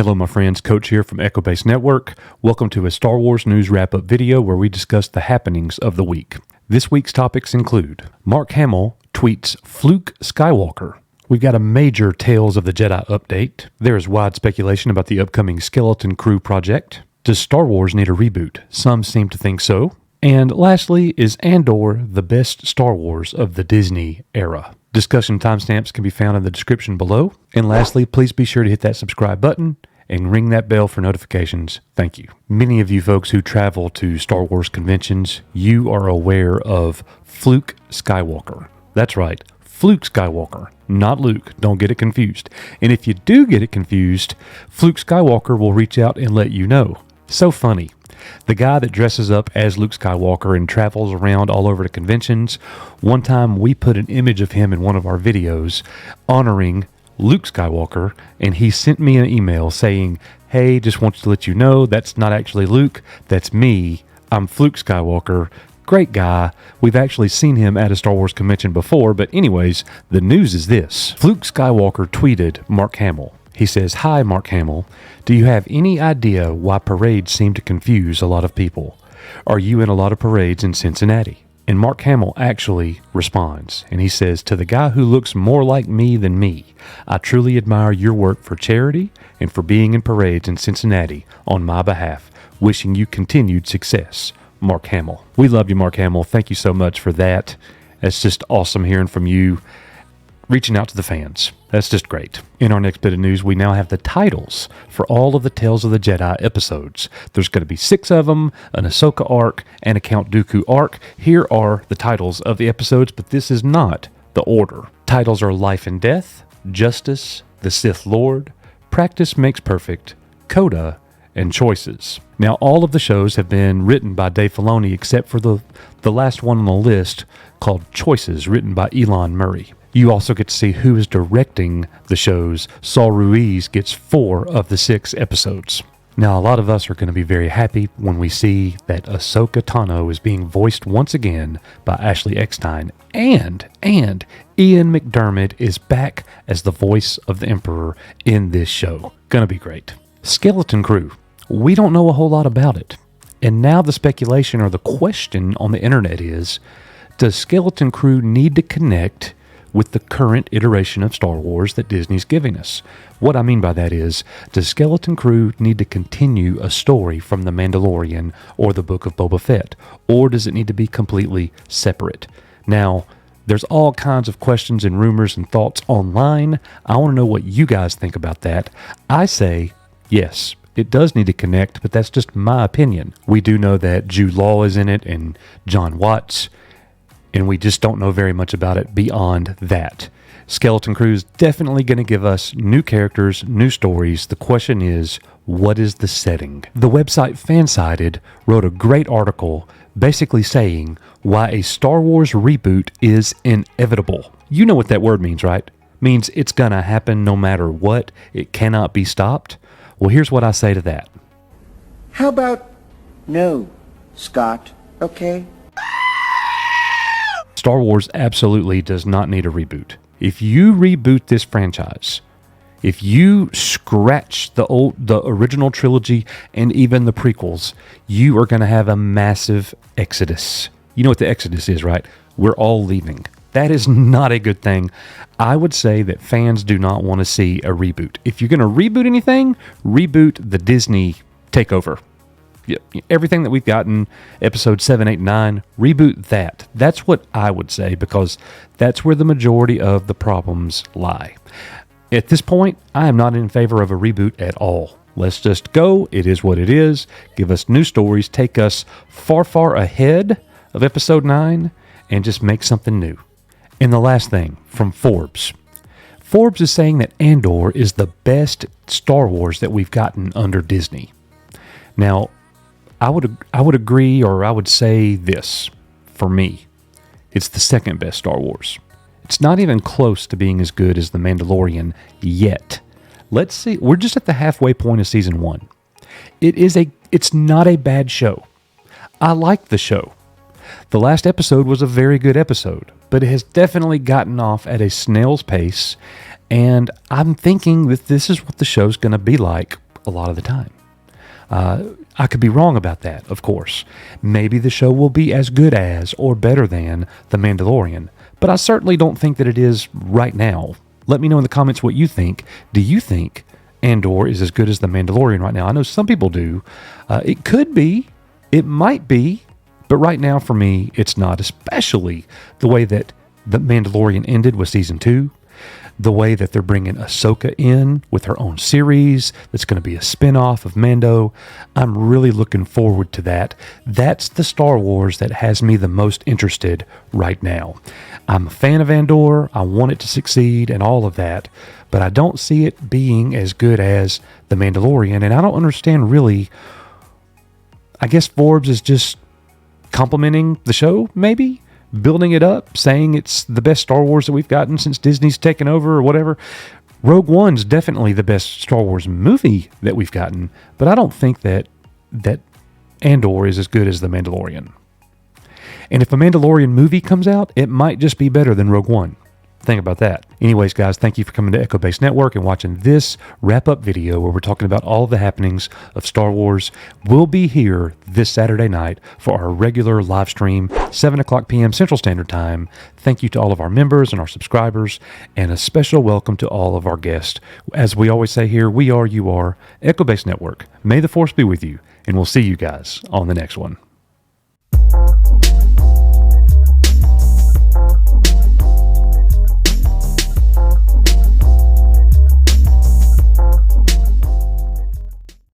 Hello, my friends. Coach here from Echo Base Network. Welcome to a Star Wars News Wrap-Up video where we discuss the happenings of the week. This week's topics include Mark Hamill tweets Fluke Skywalker. We've got a major Tales of the Jedi update. There is wide speculation about the upcoming Skeleton Crew project. Does Star Wars need a reboot? Some seem to think so. And lastly, is Andor the best Star Wars of the Disney era? Discussion timestamps can be found in the description below. And lastly, please be sure to hit that subscribe button and ring that bell for notifications. Thank you. Many of you folks who travel to Star Wars conventions, you are aware of Fluke Skywalker. That's right, Fluke Skywalker, not Luke. Don't get it confused. And if you do get it confused, Fluke Skywalker will reach out and let you know. So funny. The guy that dresses up as Luke Skywalker and travels around all over the conventions, one time we put an image of him in one of our videos honoring Luke Skywalker, and he sent me an email saying, hey, just want to let you know that's not actually Luke, that's me. I'm Fluke Skywalker. Great guy. We've actually seen him at a Star Wars convention before, but anyways, the news is this. Fluke Skywalker tweeted Mark Hamill. He says, hi, Mark Hamill. Do you have any idea why parades seem to confuse a lot of people? Are you in a lot of parades in Cincinnati? And Mark Hamill actually responds, and he says, to the guy who looks more like me than me, I truly admire your work for charity and for being in parades in Cincinnati on my behalf. Wishing you continued success, Mark Hamill. We love you, Mark Hamill. Thank you so much for that. It's just awesome hearing from you, reaching out to the fans. That's just great. In our next bit of news, we now have the titles for all of the Tales of the Jedi episodes. There's going to be 6 of them, an Ahsoka arc, and a Count Dooku arc. Here are the titles of the episodes, but this is not the order. Titles are Life and Death, Justice, The Sith Lord, Practice Makes Perfect, Coda, and Choices. Now, all of the shows have been written by Dave Filoni, except for the last one on the list called Choices, written by Elon Murray. You also get to see who is directing the shows. Saul Ruiz gets 4 of the 6 episodes. Now, a lot of us are going to be very happy when we see that Ahsoka Tano is being voiced once again by Ashley Eckstein, and Ian McDiarmid is back as the voice of the Emperor in this show. Gonna be great. Skeleton Crew. We don't know a whole lot about it. And now the speculation or the question on the internet is, does Skeleton Crew need to connect with the current iteration of Star Wars that Disney's giving us? What I mean by that is, does Skeleton Crew need to continue a story from The Mandalorian or the Book of Boba Fett? Or does it need to be completely separate? Now, there's all kinds of questions and rumors and thoughts online. I want to know what you guys think about that. I say, yes, it does need to connect, but that's just my opinion. We do know that Jude Law is in it and John Watts, and we just don't know very much about it beyond that. Skeleton Crew is definitely going to give us new characters, new stories. The question is, what is the setting? The website Fansided wrote a great article basically saying why a Star Wars reboot is inevitable. You know what that word means, right? Means it's going to happen no matter what. It cannot be stopped. Well, here's what I say to that. How about no, Scott, okay? Star Wars absolutely does not need a reboot. If you reboot this franchise, if you scratch the original trilogy and even the prequels, you are going to have a massive exodus. You know what the exodus is, right? We're all leaving. That is not a good thing. I would say that fans do not want to see a reboot. If you're going to reboot anything, reboot the Disney takeover. Everything that we've gotten, episode 7, 8, 9, reboot that. That's what I would say, because that's where the majority of the problems lie. At this point, I am not in favor of a reboot at all. Let's just go. It is what it is. Give us new stories. Take us far, far ahead of episode 9 and just make something new. And the last thing from Forbes. Forbes is saying that Andor is the best Star Wars that we've gotten under Disney. Now, I would agree, or I would say this. For me, it's the second best Star Wars. It's not even close to being as good as The Mandalorian yet. Let's see. We're just at the halfway point of season 1. It's not a bad show. I like the show. The last episode was a very good episode, but it has definitely gotten off at a snail's pace, and I'm thinking that this is what the show's going to be like a lot of the time. I could be wrong about that, of course. Maybe the show will be as good as or better than The Mandalorian, but I certainly don't think that it is right now. Let me know in the comments what you think. Do you think Andor is as good as The Mandalorian right now? I know some people do. It could be. It might be. But right now, for me, it's not, especially the way that The Mandalorian ended with Season 2, the way that they're bringing Ahsoka in with her own series that's going to be a spin-off of Mando. I'm really looking forward to that. That's the Star Wars that has me the most interested right now. I'm a fan of Andor. I want it to succeed and all of that, but I don't see it being as good as The Mandalorian, and I don't understand really. I guess Forbes is just complimenting the show, maybe? Building it up, saying it's the best Star Wars that we've gotten since Disney's taken over or whatever. Rogue One's definitely the best Star Wars movie that we've gotten, but I don't think that Andor is as good as The Mandalorian. And if a Mandalorian movie comes out, it might just be better than Rogue One. Think about that. Anyways, guys, thank you for coming to Echo Base Network and watching this wrap-up video where we're talking about all of the happenings of Star Wars. We'll be here this Saturday night for our regular live stream, 7 o'clock p.m. Central Standard Time. Thank you to all of our members and our subscribers, and a special welcome to all of our guests. As we always say here, we are, you are, Echo Base Network. May the Force be with you, and we'll see you guys on the next one.